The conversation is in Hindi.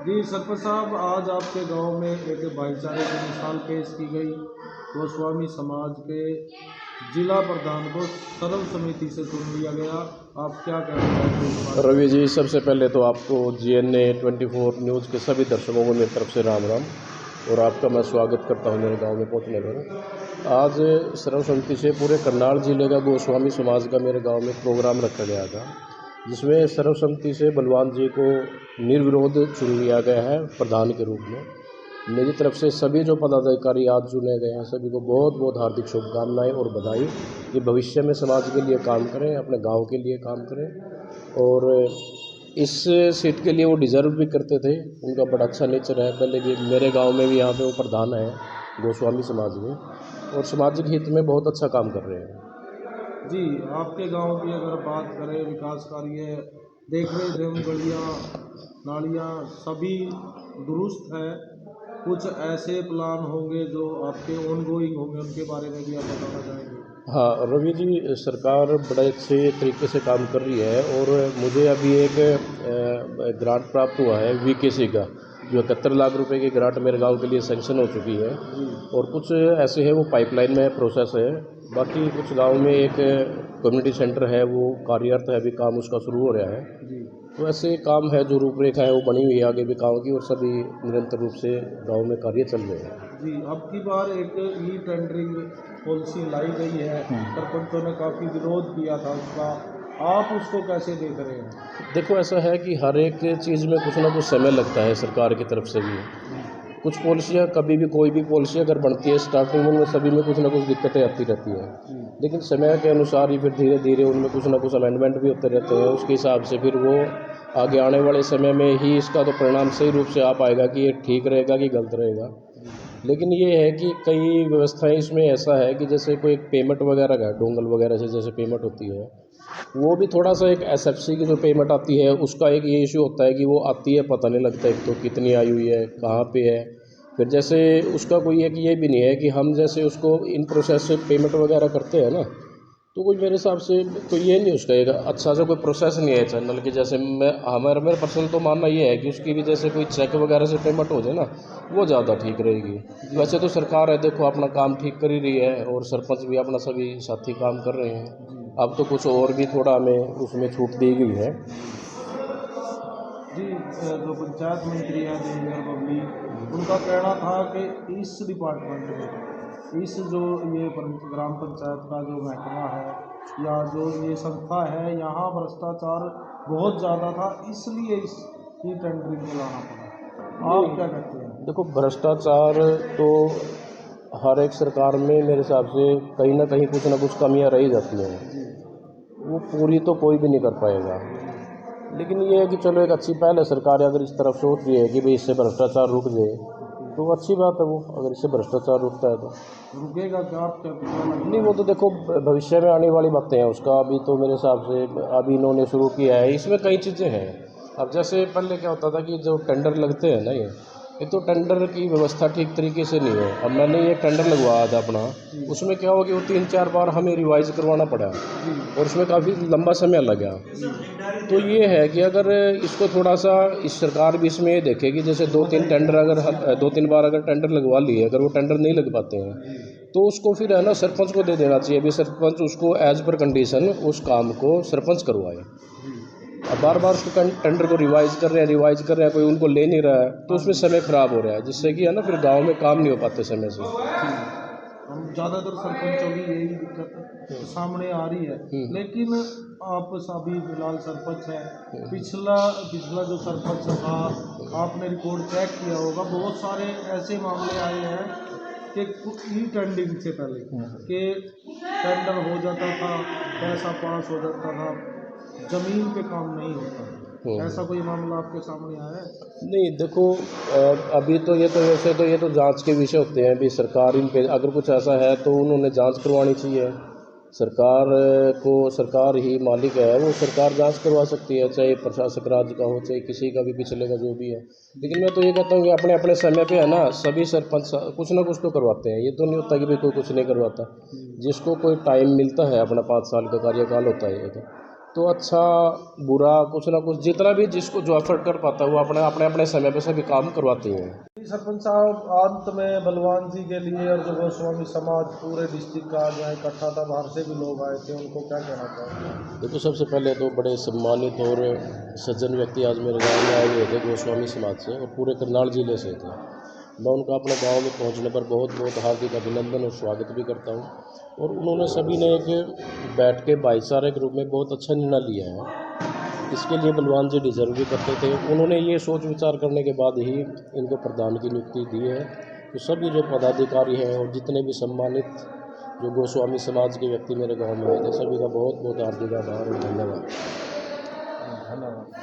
जी सरपंच साहब, आज आपके गांव में एक भाईचारे की मिसाल पेश की गई। गोस्वामी समाज के जिला प्रधान को सर्व समिति से चुन लिया गया। आप क्या कहना चाहते हैं इस बारे में? रवि जी, सबसे पहले तो आपको GNA 24 न्यूज़ के सभी दर्शकों को मेरी तरफ से राम राम और आपका मैं स्वागत करता हूं मेरे गांव में पहुंचने पर। आज सर्वसम्मति से पूरे करनाल जिले का गोस्वामी समाज का मेरे गांव में प्रोग्राम रखा गया था, जिसमें सर्वसम्मति से बलवान जी को निर्विरोध चुन लिया गया है प्रधान के रूप में। मेरी तरफ से सभी जो पदाधिकारी आज चुने गए हैं सभी को बहुत बहुत हार्दिक शुभकामनाएं और बधाई कि भविष्य में समाज के लिए काम करें, अपने गांव के लिए काम करें। और इस सीट के लिए वो डिज़र्व भी करते थे, उनका बड़ा अच्छा नेचर है। पहले भी मेरे गांव में भी यहाँ पे वो प्रधान है गोस्वामी समाज में और सामाजिक हित में बहुत अच्छा काम कर रहे हैं। जी, आपके गांव की अगर बात करें, विकास कार्य देख रहे थे, गलियाँ नालियाँ सभी दुरुस्त है। कुछ ऐसे प्लान होंगे जो आपके ऑन गोइंग होंगे, उनके बारे में भी आप बताना चाहेंगे? हाँ रवि जी, सरकार बड़े अच्छे तरीके से काम कर रही है और मुझे अभी एक ग्रांट प्राप्त हुआ है VKC का, जो 71 लाख रुपए की ग्रांट मेरे गांव के लिए सैंक्शन हो चुकी है। और कुछ ऐसे है वो पाइपलाइन में प्रोसेस है। बाकी कुछ गांव में एक कम्युनिटी सेंटर है, वो कार्यरत है, अभी काम उसका शुरू हो रहा है। जी तो ऐसे काम है, जो रूपरेखा है वो बनी हुई है आगे भी गाँव की, और सभी निरंतर रूप से गाँव में कार्य चल रहे हैं। जी, अब की बार एक ई टेंडरिंग पॉलिसी लाई गई है। सरपंचों ने काफ़ी विरोध किया था उसका। आप उसको कैसे देख रहे हैं? देखो, ऐसा है कि हर एक चीज़ में कुछ ना कुछ समय लगता है सरकार की तरफ से भी। कुछ पॉलिसियाँ, कभी भी कोई भी पॉलिसी अगर बनती है स्टार्टिंग में सभी में कुछ ना कुछ दिक्कतें आती रहती हैं, लेकिन समय के अनुसार ही फिर धीरे धीरे उनमें कुछ ना कुछ अमेंडमेंट भी होते रहते हैं। उसके हिसाब से फिर वो आगे आने वाले समय में ही इसका तो परिणाम सही रूप से आ पाएगा कि ये ठीक रहेगा कि गलत रहेगा। लेकिन ये है कि कई व्यवस्थाएं इसमें ऐसा है कि जैसे कोई पेमेंट वगैरह का, डोंगल वगैरह से जैसे पेमेंट होती है, वो भी थोड़ा सा एक SFC की जो पेमेंट आती है उसका एक ये इशू होता है कि वो आती है पता नहीं लगता, एक तो कितनी आई हुई है, कहाँ पे है। फिर जैसे उसका कोई एक ये भी नहीं है कि हम जैसे उसको इन प्रोसेस से पेमेंट वगैरह करते हैं ना, तो कोई मेरे हिसाब से कोई ये नहीं, उसका एक अच्छा सा कोई प्रोसेस नहीं है चैनल की। जैसे मेरा पर्सनल तो मानना ये है कि उसकी भी जैसे कोई चेक वगैरह से पेमेंट हो जाए ना, वो ज़्यादा ठीक रहेगी। वैसे तो सरकार है, देखो अपना काम ठीक कर ही रही है और सरपंच भी अपना सभी साथी काम कर रहे हैं। अब तो कुछ और भी थोड़ा हमें उसमें छूट दी गई है। जी, जो पंचायत मंत्री हैं देवेंद्र बबली, उनका कहना था कि इस डिपार्टमेंट में, इस जो ये ग्राम पंचायत का जो महकमा है या जो ये संस्था है, यहाँ भ्रष्टाचार बहुत ज़्यादा था, इसलिए इस ई टेंडरिंग को लाना पड़ा। आप क्या कहते हैं? देखो, भ्रष्टाचार तो हर एक सरकार में मेरे हिसाब से कहीं ना कुछ कमियां रही जाती हैं, वो पूरी तो कोई भी नहीं कर पाएगा। लेकिन ये है कि चलो एक अच्छी पहल है, सरकार अगर इस तरफ सोच रही है कि भाई इससे भ्रष्टाचार रुक जाए तो अच्छी बात है। वो अगर इससे भ्रष्टाचार रुकता है तो रुकेगा क्या? आप क्या क्या लगता नहीं, वो है? तो देखो भविष्य में आने वाली बातें हैं उसका। अभी तो मेरे हिसाब से अभी इन्होंने शुरू किया है, इसमें कई चीज़ें हैं। अब जैसे पहले क्या होता था कि जो टेंडर लगते हैं ना, ये तो टेंडर की व्यवस्था ठीक तरीके से नहीं है। अब मैंने ये टेंडर लगवाया था अपना, उसमें क्या हुआ कि वो 3-4 बार हमें रिवाइज करवाना पड़ा और उसमें काफ़ी लंबा समय लगा। तो ये है कि अगर इसको थोड़ा सा इस सरकार भी इसमें ये देखे कि जैसे 2-3 बार अगर टेंडर लगवा लिए, अगर वो टेंडर नहीं लग पाते हैं तो उसको फिर है ना सरपंच को दे देना चाहिए। अभी सरपंच उसको एज पर कंडीशन उस काम को सरपंच करवाए। अब बार बार उसको टेंडर को रिवाइज कर रहे हैं, कोई उनको ले नहीं रहा है, तो उसमें समय खराब हो रहा है, जिससे कि है ना फिर गांव में काम नहीं हो पाते समय से। हम ज़्यादातर सरपंचों की यही दिक्कत सामने आ रही है। लेकिन आप सभी फिलहाल सरपंच हैं। पिछला पिछला जो सरपंच था, आपने रिकॉर्ड चेक किया होगा, बहुत सारे ऐसे मामले आए हैं कि ई टेंडरिंग से पहले कि टेंडर हो जाता था, पैसा पास हो जाता था, ज़मीन पे काम नहीं होता। ऐसा कोई मामला आपके सामने आया है? नहीं, देखो अभी तो ये तो वैसे तो ये तो जांच के विषय होते हैं। अभी सरकार इन पे अगर कुछ ऐसा है तो उन्होंने जांच करवानी चाहिए। सरकार ही मालिक है, वो सरकार जांच करवा सकती है, चाहे प्रशासक राज्य का हो, चाहे किसी का भी पिछले का जो भी है। लेकिन मैं तो ये कहता हूँ कि अपने अपने समय पे है ना सभी सरपंच कुछ ना कुछ तो करवाते हैं। ये तो नहीं होता कि भाई कोई कुछ नहीं करवाता। जिसको कोई टाइम मिलता है, अपना 5 साल का कार्यकाल होता है ये तो, तो अच्छा बुरा कुछ ना कुछ जितना भी जिसको जो एफर्ट कर पाता है वो अपने अपने अपने समय पे सभी काम करवाते हैं। सरपंच साहब, अंत में बलवान जी के लिए और जो गोस्वामी समाज पूरे डिस्ट्रिक्ट का जो इकट्ठा था, बाहर से भी लोग आए थे, उनको क्या कहना चाहेंगे? देखो सबसे पहले तो बड़े सम्मानित और सज्जन व्यक्ति आज मेरे गांव में आए हुए थे गोस्वामी समाज से और पूरे करनाल जिले से थे। मैं उनका अपने गांव में पहुंचने पर बहुत बहुत हार्दिक अभिनंदन और स्वागत भी करता हूं। और उन्होंने सभी ने एक बैठ के भाईचारे के रूप में बहुत अच्छा निर्णय लिया है। इसके लिए बलवान जी डिजर्व भी करते थे। उन्होंने ये सोच विचार करने के बाद ही इनको प्रधान की नियुक्ति दी है। तो सभी जो पदाधिकारी हैं और जितने भी सम्मानित जो गोस्वामी समाज के व्यक्ति मेरे गांव में आए थे, सभी का बहुत बहुत हार्दिक आभार और धन्यवाद। धन्यवाद।